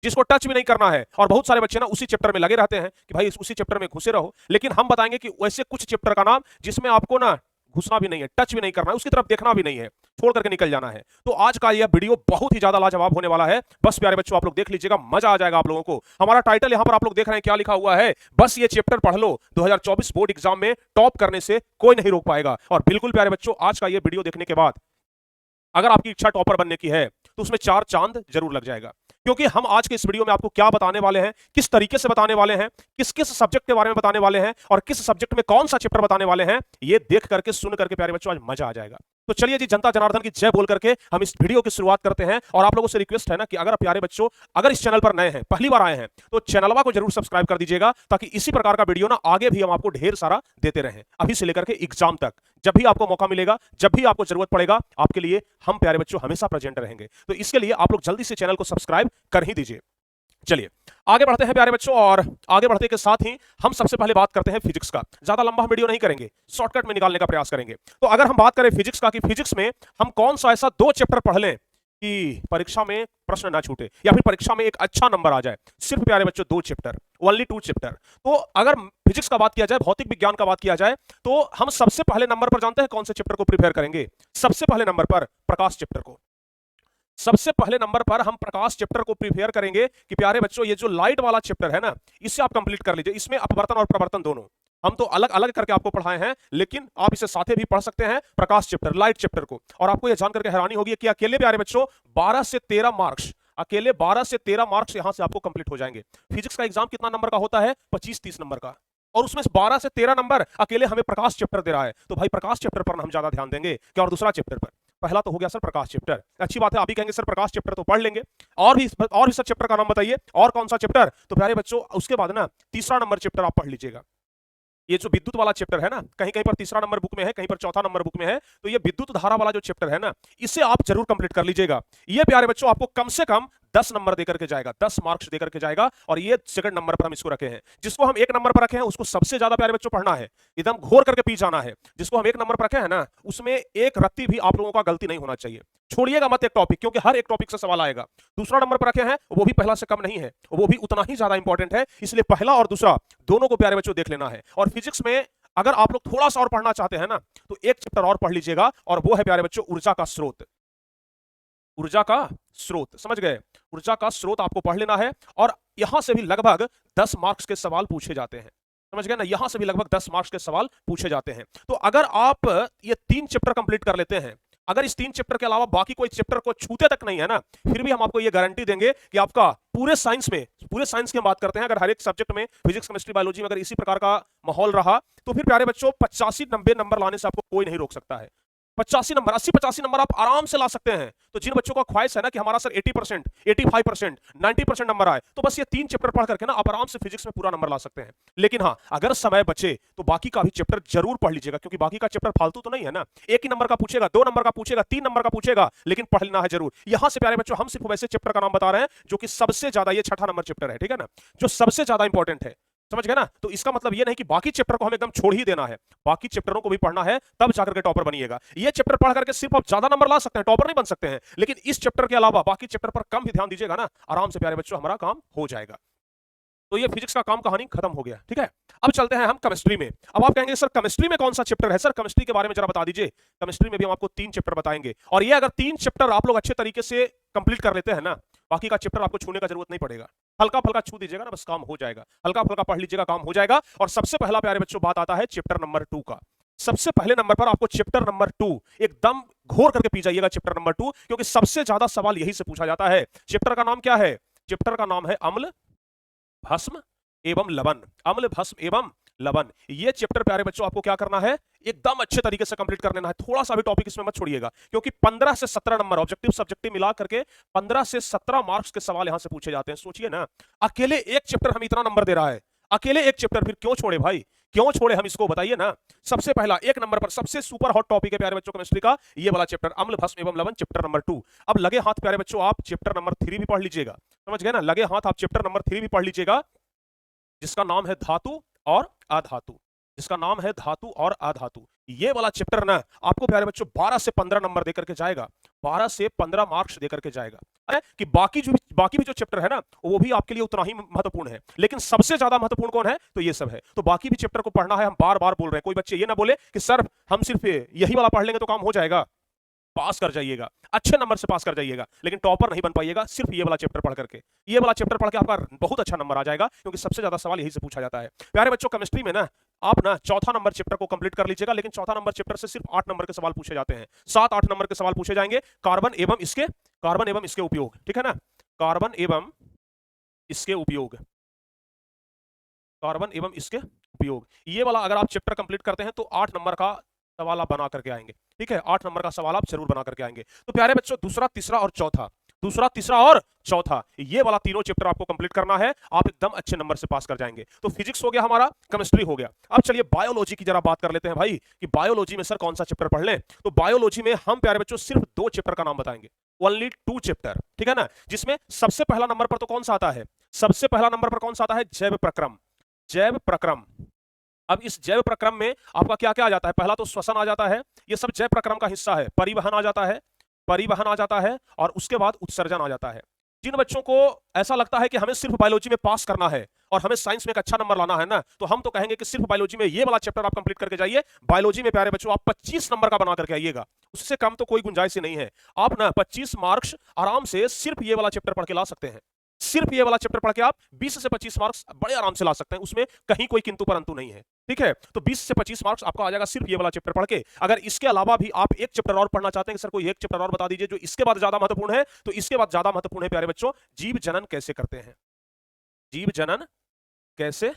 जिसको टच भी नहीं करना है। और बहुत सारे बच्चे ना उसी चैप्टर में लगे रहते हैं कि भाई उसी चैप्टर में घुसे रहो, लेकिन हम बताएंगे कि वैसे कुछ चैप्टर का नाम जिसमें आपको ना घुसना भी नहीं है, टच भी नहीं करना है, उसकी तरफ देखना भी नहीं है, छोड़ करके निकल जाना है। तो आज का यह वीडियो बहुत ही ज्यादा लाजवाब होने वाला है। बस प्यारे बच्चों आप लोग देख लीजिएगा, मजा आ जाएगा आप लोगों को। हमारा टाइटल यहां पर आप लोग देख रहे हैं क्या लिखा हुआ है, बस ये चैप्टर पढ़ लो, 2024 बोर्ड एग्जाम में टॉप करने से कोई नहीं रोक पाएगा। और बिल्कुल प्यारे बच्चों, आज का ये वीडियो देखने के बाद अगर आपकी इच्छा टॉपर बनने की है तो उसमें 4 चांद जरूर लग जाएगा, क्योंकि हम आज के इस वीडियो में आपको क्या बताने वाले हैं, किस तरीके से बताने वाले हैं, किस किस सब्जेक्ट के बारे में बताने वाले हैं और किस सब्जेक्ट में कौन सा चैप्टर बताने वाले हैं, ये देख करके सुन करके प्यारे बच्चों आज मजा आ जाएगा। तो चलिए जी, जनता जनार्दन की जय बोल करके हम इस वीडियो की शुरुआत करते हैं। और आप लोगों से रिक्वेस्ट है ना कि अगर प्यारे बच्चों अगर इस चैनल पर नए हैं, पहली बार आए हैं, तो चैनलवा को जरूर सब्सक्राइब कर दीजिएगा, ताकि इसी प्रकार का वीडियो ना आगे भी हम आपको ढेर सारा देते रहें, अभी से लेकर के एग्जाम तक। जब भी आपको मौका मिलेगा, जब भी आपको जरूरत पड़ेगा, आपके लिए हम प्यारे बच्चों हमेशा प्रेजेंट रहेंगे। तो इसके लिए आप लोग जल्दी से चैनल को सब्सक्राइब कर ही दीजिए। चलिए आगे बढ़ते हैं प्यारे बच्चों, और आगे बढ़ते के साथ ही हम सबसे पहले बात करते हैं फिजिक्स का। ज्यादा लंबा हम वीडियो नहीं करेंगे, शॉर्टकट में निकालने का प्रयास करेंगे। तो अगर हम बात करें फिजिक्स का कि फिजिक्स में हम कौन सा ऐसा 2 चैप्टर पढ़ लें कि परीक्षा में प्रश्न ना छूटे या फिर परीक्षा में एक अच्छा नंबर आ जाए। सिर्फ प्यारे बच्चों 2 चैप्टर, ओनली 2 चैप्टर। तो अगर फिजिक्स का बात किया जाए, भौतिक विज्ञान का बात किया जाए, तो हम सबसे पहले नंबर पर जानते हैं कौन से चैप्टर को प्रिपेयर करेंगे? सबसे पहले नंबर पर प्रकाश चैप्टर को। सबसे पहले नंबर पर हम प्रकाश चैप्टर को प्रिपेयर करेंगे कि प्यारे बच्चों ये जो लाइट वाला चैप्टर है ना, इसे आप कंप्लीट कर लीजिए। इसमें अपवर्तन और प्रवर्तन दोनों हम तो अलग अलग करके आपको पढ़ाए हैं, लेकिन आप इसे साथे भी पढ़ सकते हैं, प्रकाश चैप्टर, लाइट चैप्टर को। और आपको यह जानकर के हैरानी होगी कि अकेले प्यारे बच्चों 12 से 13 मार्क्स, अकेले 12 से 13 मार्क्स यहां से आपको कंप्लीट हो जाएंगे। फिजिक्स का एग्जाम कितना नंबर का होता है? 25-30 नंबर का, और उसमें 12 से 13 नंबर अकेले हमें प्रकाश चैप्टर दे रहा है। तो भाई प्रकाश चैप्टर पर हम ज्यादा ध्यान देंगे क्या और दूसरा चैप्टर पर? पहला तो हो गया सर प्रकाश चैप्टर, अच्छी बात है। आप ही कहेंगे सर प्रकाश चैप्टर तो पढ़ लेंगे, और भी सर चैप्टर का नाम बताइए, और कौन सा चैप्टर? तो प्यारे बच्चों उसके बाद ना तीसरा नंबर चैप्टर आप पढ़ लीजिएगा। ये जो विद्युत वाला चैप्टर है ना, कहीं कहीं पर तीसरा नंबर बुक में है, कहीं पर चौथा नंबर बुक में है। तो ये विद्युत धारा वाला जो चैप्टर है ना, इसे आप जरूर कंप्लीट कर लीजिएगा। ये प्यारे बच्चों आपको कम से कम 10 नंबर देकर के जाएगा, 10 मार्क्स देकर के जाएगा। और ये सेकंड नंबर पर हम इसको रखे हैं। जिसको हम 1 नंबर पर रखे हैं उसको सबसे ज्यादा प्यारे बच्चों पढ़ना है, एकदम घोर करके पी जाना है। जिसको हम 1 नंबर पर रखे हैं ना, उसमें एक रत्ती भी आप लोगों का गलती नहीं होना चाहिए। छोड़िएगा मत एक टॉपिक, क्योंकि हर एक टॉपिक से सवाल आएगा। दूसरा नंबर पर रखे हैं, वो भी पहला से कम नहीं है, वो भी उतना ही ज्यादा इंपॉर्टेंट है। इसलिए पहला और दूसरा दोनों को प्यारे बच्चों देख लेना है। और फिजिक्स में अगर आप लोग थोड़ा सा और पढ़ना चाहते हैं ना, तो एक चैप्टर और पढ़ लीजिएगा, और वो है प्यारे बच्चों ऊर्जा का स्रोत। ऊर्जा का स्रोत, समझ गए? ऊर्जा का स्रोत आपको पढ़ लेना है। और यहां से भी लगभग 10 मार्क्स के सवाल पूछे जाते हैं, समझ गए ना? यहां से भी लगभग 10 मार्क्स के सवाल पूछे जाते हैं। तो अगर आप ये 3 चैप्टर कंप्लीट कर लेते हैं, अगर इस 3 चैप्टर के अलावा बाकी कोई चैप्टर को छूते तक नहीं है ना, फिर भी हम आपको ये गारंटी देंगे कि आपका पूरे साइंस में, पूरे साइंस की हम बात करते हैं, अगर हर एक सब्जेक्ट में फिजिक्स केमिस्ट्री बायोलॉजी में अगर इसी प्रकार का माहौल रहा, तो फिर प्यारे बच्चों 85-90 नंबर लाने से आपको कोई नहीं रोक सकता है। 85 नंबर, 80-85 नंबर आप आराम से ला सकते हैं। तो जिन बच्चों का ख्वाहिश है ना कि हमारा सर 80%, 85%, 90% नंबर आए, तो बस ये 3 चैप्टर पढ़ करके ना आप आराम से फिजिक्स में पूरा नंबर ला सकते हैं। लेकिन हाँ, अगर समय बचे तो बाकी का भी चैप्टर जरूर पढ़ लीजिएगा, क्योंकि बाकी का चैप्टर फालतू तो नहीं है ना। 1 ही नंबर का पूछेगा, 2 नंबर का पूछेगा, 3 नंबर का पूछेगा, लेकिन पढ़ लेना है जरूर। यहां से प्यारे बच्चों हम सिर्फ वैसे चैप्टर का नाम बता रहे हैं जो कि सबसे ज्यादा, ये 6ठा नंबर चैप्टर है, ठीक है ना, जो सबसे ज्यादा इंपॉर्टेंट है, समझ गए ना? तो इसका मतलब ये नहीं कि बाकी चैप्टर को हमें एकदम छोड़ ही देना है, बाकी चैप्टरों को भी पढ़ना है, तब जाकर के टॉपर बनिएगा। ये चैप्टर पढ़ करके सिर्फ आप ज्यादा नंबर ला सकते हैं, टॉपर नहीं बन सकते हैं, लेकिन इस चैप्टर के अलावा बाकी चैप्टर पर कम भी ध्यान दीजिएगा ना, आराम से प्यारे बच्चों हमारा काम हो जाएगा। तो ये फिजिक्स का काम कहानी खत्म हो गया, ठीक है। अब चलते हैं हम केमिस्ट्री में। अब आप कहेंगे सर केमिस्ट्री में कौन सा चैप्टर है? सर केमिस्ट्री के बारे में जरा बता दीजिए। केमिस्ट्री में भी हम आपको 3 चैप्टर बताएंगे, और ये अगर 3 चैप्टर आप लोग अच्छे तरीके से कंप्लीट कर लेते हैं ना, बाकी का चैप्टर आपको छूने का जरूरत नहीं पड़ेगा। हल्का फल्का छू दीजिएगा ना, बस काम हो जाएगा। हल्का फल्का पढ़ लीजिएगा, काम हो जाएगा। और सबसे पहला प्यारे बच्चों बात आता है चैप्टर नंबर 2 का। सबसे पहले नंबर पर आपको चैप्टर नंबर 2 एकदम घोर करके पी जाइएगा, चैप्टर नंबर 2, क्योंकि सबसे ज्यादा सवाल यही से पूछा जाता है। चैप्टर का नाम क्या है? चैप्टर का नाम है अम्ल, भस्म एवं लवण। अम्ल, भस्म एवं लवण, ये चैप्टर प्यारे बच्चों आपको क्या करना है? एकदम अच्छे तरीके से कंप्लीट कर लेना है। थोड़ा सा भी टॉपिक इसमें मत छोड़िएगा, क्योंकि 15 से 17 नंबर ऑब्जेक्टिव सब्जेक्टिव मिला करके 15 से 17 मार्क्स के सवाल यहां से पूछे जाते हैं। सोचिए ना, अकेले एक चैप्टर हम इतना नंबर दे रहा है, अकेले एक चैप्टर, फिर क्यों छोड़े भाई? क्यों छोड़े हम इसको, बताइए ना। सबसे पहला 1 नंबर पर सबसे सुपर हॉट टॉपिक है प्यारे बच्चों केमिस्ट्री का, ये वाला चैप्टर अम्ल, भस्म एवं लवण, चैप्टर नंबर 2। अब लगे हाथ प्यारे बच्चों आप चैप्टर नंबर 3 भी पढ़ लीजिएगा, समझ गए ना? लगे हाथ आप चैप्टर नंबर 3 भी पढ़ लीजिएगा, जिसका नाम है धातु और अधातु। जिसका नाम है धातु और अधातु। ये वाला चैप्टर ना आपको प्यारे बच्चों 12 से 15 नंबर देकर के जाएगा। 12 से 15 मार्क्स देकर के जाएगा कि बाकी भी जो चैप्टर है ना वो भी आपके लिए उतना ही महत्वपूर्ण है, लेकिन सबसे ज्यादा महत्वपूर्ण कौन है? तो ये सब है। तो बाकी भी चैप्टर को पढ़ना है, हम बार बार बोल रहे हैं। कोई बच्चे ये ना बोले कि सर हम सिर्फ यही वाला पढ़ लेंगे तो काम हो जाएगा। पास कर जाइएगा, अच्छे नंबर से पास कर जाइएगा, लेकिन टॉपर नहीं बन पाइएगा सिर्फ ये वाला चैप्टर पढ़ करके। ये वाला चैप्टर पढ़ के आपका बहुत अच्छा नंबर आ जाएगा, क्योंकि सबसे ज्यादा सवाल यही से पूछा जाता है। प्यारे बच्चों, केमिस्ट्री में ना आप ना चौथा नंबर चैप्टर को कंप्लीट कर लीजिएगा, लेकिन चौथा नंबर चैप्टर से सिर्फ 8 नंबर के सवाल पूछे जाते हैं। 7-8 नंबर के सवाल पूछे जाएंगे। कार्बन एवं इसके उपयोग, ठीक है ना, कार्बन एवं इसके उपयोग, कार्बन एवं इसके उपयोग, ये वाला अगर आप चैप्टर कंप्लीट करते हैं तो 8 नंबर का सवाल आप बना करके आएंगे। ठीक है, 8 नंबर का सवाल आप जरूर बना करके आएंगे। तो प्यारे बच्चों, दूसरा, तीसरा और चौथा, ये वाला तीनों चैप्टर आपको कंप्लीट करना है, आप एकदम अच्छे नंबर से पास कर जाएंगे। तो फिजिक्स हो गया हमारा, केमिस्ट्री हो गया। अब चलिए बायोलॉजी की जरा बात कर लेते हैं भाई, कि बायोलॉजी में सर कौन सा चैप्टर पढ़ लें। तो बायोलॉजी में हम प्यारे बच्चों सिर्फ 2 चैप्टर का नाम बताएंगे, ओनली 2 चैप्टर, ठीक है ना, जिसमें सबसे पहला नंबर पर तो कौन सा आता है? सबसे पहला नंबर पर कौन सा आता है? जैव प्रक्रम। जैव प्रक्रम। अब इस जैव प्रक्रम में आपका क्या क्या आ जाता है? पहला तो श्वसन आ जाता है, ये सब जैव प्रक्रम का हिस्सा है। परिवहन आ जाता है, और उसके बाद उत्सर्जन आ जाता है। जिन बच्चों को ऐसा लगता है कि हमें सिर्फ बायोलॉजी में पास करना है और हमें साइंस में एक अच्छा नंबर लाना है ना, तो हम तो कहेंगे कि सिर्फ बायोलॉजी में ये वाला चैप्टर आप कंप्लीट करके जाइए। बायोलॉजी में प्यारे बच्चों आप 25 नंबर का बना करके आइएगा, उससे कम तो कोई गुंजाइश ही नहीं है। आप ना 25 मार्क्स आराम से सिर्फ ये वाला चैप्टर पढ़ के ला सकते हैं। सिर्फ ये वाला चैप्टर पढ़ के आप 20 से 25 मार्क्स बड़े आराम से ला सकते हैं, उसमें कहीं कोई किंतु परंतु नहीं है। ठीक है, तो 20 से 25 मार्क्स आपको आ जाएगा सिर्फ ये वाला चैप्टर पढ़ के। अगर इसके अलावा भी आप एक चैप्टर और पढ़ना चाहते हैं कि सर कोई एक चैप्टर और बता दीजिए जो इसके बाद ज्यादा महत्वपूर्ण है, तो इसके बाद ज्यादा महत्वपूर्ण है प्यारे बच्चों, जीव जनन कैसे करते हैं। जीव जनन कैसे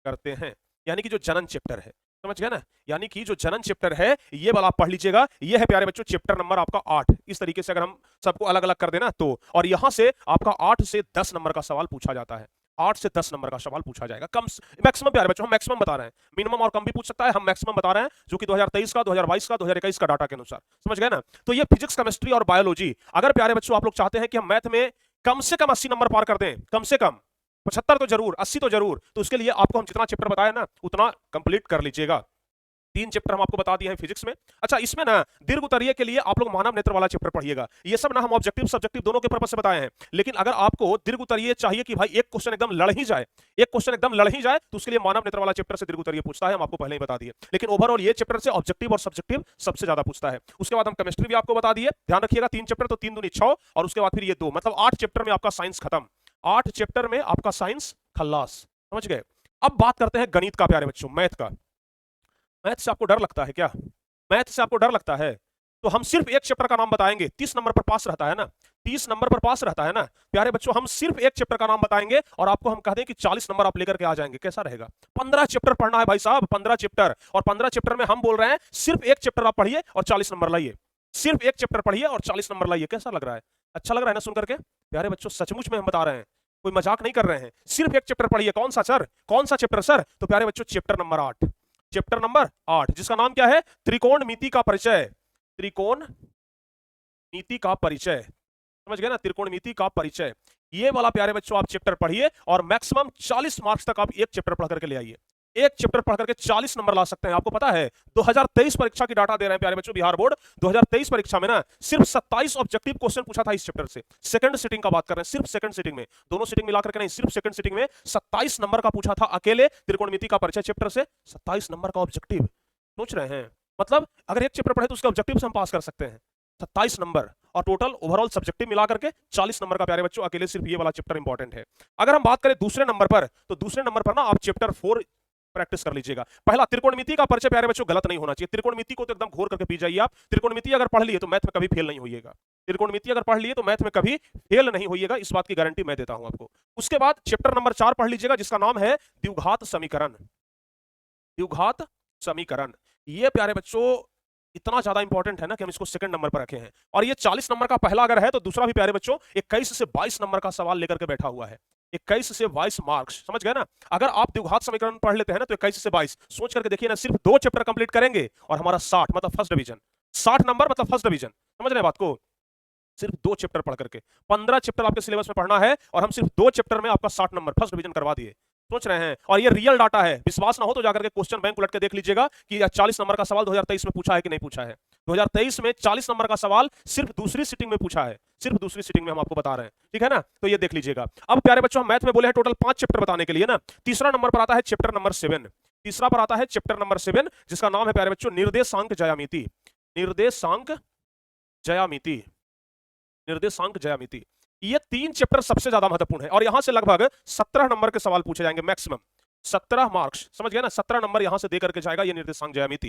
करते हैं, यानी कि जो जनन चैप्टर है, समझ गए ना, यानी कि जो जनन चैप्टर है ये वाला आप पढ़ लीजिएगा। ये है प्यारे बच्चों चैप्टर नंबर आपका 8। इस तरीके से अगर हम सबको अलग अलग कर देना तो, और यहां से आपका 8 से 10 नंबर का सवाल पूछा जाता है। 8 से 10 नंबर का सवाल पूछा जाएगा, कम मैक्सिमम प्यारे बच्चों, हम मैक्सिमम बता रहे हैं, मिनिमम और कम भी पूछ सकता है, हम मैक्सिमम बता रहे हैं, जो कि 2023 का, 2022 का, 2021 का डाटा के अनुसार, समझ गए ना। तो ये फिजिक्स, केमिस्ट्री और बायोलॉजी, अगर प्यारे बच्चों आप लोग चाहते हैं कि हम मैथ में कम से कम 80 नंबर पार कर दें, कम से कम 75 तो जरूर, 80 तो जरूर, तो उसके लिए आपको हम जितना चैप्टर बताया ना उतना कंप्लीट कर लीजिएगा। 3 चैप्टर हम आपको बता दिए हैं फिजिक्स में। अच्छा, इसमें ना दीर्घ उत्तरीय के लिए आप लोग मानव नेत्र वाला चैप्टर पढ़िएगा। ये सब ना हम ऑब्जेक्टिव सब्जेक्टिव दोनों के पर्पस से बताए हैं, लेकिन अगर आपको दीर्घ उत्तरीय चाहिए कि भाई एक क्वेश्चन एकदम लड़ ही जाए, तो उसके लिए मानव नेत्र वाला चैप्टर से दीर्घ उत्तरीय पूछता है, हम आपको पहले ही बता दिए। लेकिन ओवरऑल ये चैप्टर से ऑब्जेक्टिव और सब्जेक्टिव सबसे ज्यादा पूछता है। उसके बाद हम केमिस्ट्री भी आपको बता दिए, ध्यान रखिएगा 3 चैप्टर, तो 3 दूनी 6, और उसके बाद फिर ये 2, मतलब 8 चैप्टर में आपका साइंस खत्म, 8 चैप्टर में आपका साइंस खल्लास, समझ गए। अब बात करते हैं गणित का प्यारे बच्चों, मैथ का। मैथ से आपको डर लगता है क्या? मैथ से आपको डर लगता है तो हम सिर्फ एक चैप्टर का नाम बताएंगे, 30 नंबर पर पास रहता है ना, 30 नंबर पर पास रहता है ना प्यारे बच्चों, हम सिर्फ एक चैप्टर का नाम बताएंगे और आपको हम कह दें कि 40 नंबर आप लेकर के आ जाएंगे, कैसा रहेगा? 15 चैप्टर पढ़ना है भाई साहब, 15 चैप्टर, और 15 चैप्टर में हम बोल रहे हैं सिर्फ एक चैप्टर आप पढ़िए और 40 नंबर लाइए, सिर्फ एक चैप्टर पढ़िए और 40 नंबर लाइए। कैसा लग रहा है? अच्छा लग रहा है ना सुन करके? प्यारे बच्चों सचमुच में हम बता रहे हैं, कोई मजाक नहीं कर रहे हैं, सिर्फ एक चैप्टर पढ़िए। कौन सा सर? कौन सा चैप्टर सर? तो प्यारे बच्चों चैप्टर नंबर 8, चैप्टर नंबर 8, जिसका नाम क्या है? त्रिकोणमिति का परिचय। त्रिकोणमिति का परिचय, समझ गए ना, त्रिकोणमिति का परिचय। ये वाला प्यारे बच्चों आप चैप्टर पढ़िए और मैक्सिमम 40 मार्क्स तक आप एक चैप्टर पढ़ करके ले आइए। एक चैप्टर पढ़ करके 40 नंबर ला सकते हैं। आपको पता है 2023 परीक्षा की डाटा दे रहे हैं प्यारे बच्चों, बिहार बोर्ड 2023 परीक्षा में ना सिर्फ 27 ऑब्जेक्टिव क्वेश्चन पूछा था इस चैप्टर से। सेकंड सिटिंग का बात कर रहे हैं, सिर्फ सेकंड सिटिंग में, दोनों सिटिंग मिला करके नहीं, सिर्फ सेकंड सिटिंग में 27 नंबर का पूछा था अकेले त्रिकोणमिति का परिचय चैप्टर से। 27 नंबर का ऑब्जेक्टिव, सोच रहे हैं, मतलब अगर एक चैप्टर पढ़े तो उसके ऑब्जेक्टिव से हम पास कर सकते हैं। 27 नंबर और टोटल ओवरऑल सब्जेक्टिव मिला करके 40 नंबर का प्यारे बच्चों अकेले सिर्फ ये वाला चैप्टर इंपॉर्टेंट है। अगर हम बात करें दूसरे नंबर पर, तो दूसरे नंबर पर ना आप चैप्टर 4 प्रैक्टिस कर लीजिएगा। पहला त्रिकोणमिति का परिचय प्यारे बच्चों गलत नहीं होना चाहिए, त्रिकोणमिति को तो एकदम घोर करके पी जाइए आप। त्रिकोणमिति अगर पढ़ लिए तो मैथ में कभी फेल नहीं होइएगा, त्रिकोणमिति अगर पढ़ लिए तो मैथ में कभी फेल नहीं होइएगा, इस बात की गारंटी मैं देता हूं आपको। उसके बाद चैप्टर नंबर 4 पढ़ लीजिएगा, जिसका नाम है द्विघात समीकरण। द्विघात समीकरण, ये प्यारे बच्चों इतना ज्यादा इंपॉर्टेंट है ना कि हम इसको सेकंड नंबर पर रखे हैं। और ये 40 नंबर का पहला अगर है तो दूसरा भी प्यारे बच्चों 21 से 22 नंबर का सवाल लेकर के बैठा हुआ है। 21 से 22 मार्क्स, समझ गए ना। अगर आप द्विघात समीकरण पढ़ लेते हैं ना तो 21 से 22 सोच करके देखिए ना, सिर्फ 2 चैप्टर कंप्लीट करेंगे और हमारा 60 मतलब फर्स्ट डिवीजन, 60 नंबर मतलब फर्स्ट डिवीजन, समझ रहे बात को। सिर्फ 2 चैप्टर पढ़ करके 15 चैप्टर आपके सिलेबस में पढ़ना है और हम सिर्फ 2 चैप्टर में आपका 60 नंबर फर्स्ट डिवीजन करवा दिए, सोच रहे हैं। और ये रियल डाटा है, विश्वास ना हो तो जाकर के क्वेश्चन बैंक उलट के देख लीजिएगा कि 40 नंबर का सवाल 2023 में पूछा है कि नहीं पूछा है। 2023 में 40 नंबर का सवाल सिर्फ दूसरी सिटिंग में पूछा है, सिर्फ दूसरी सिटिंग में हम आपको बता रहे हैं, ठीक है ना। तो ये देख लीजिएगा। अब प्यारे बच्चों, हम मैथ में बोले हैं टोटल 5 चैप्टर बताने के लिए ना। तीसरा नंबर पर आता है चैप्टर नंबर 7। तीसरा पर आता है चैप्टर नंबर 7, जिसका नाम है प्यारे बच्चों निर्देशांक ज्यामिति। निर्देशांक ज्यामिति, निर्देशांक ज्यामिति। ये 3 चैप्टर सबसे ज्यादा महत्वपूर्ण है और यहां से लगभग 17 नंबर के सवाल पूछे जाएंगे मैक्सिमम। 17 मार्क्स, समझ गए ना, 17 नंबर यहां से दे करके जाएगा ये निर्देशांक ज्यामिति।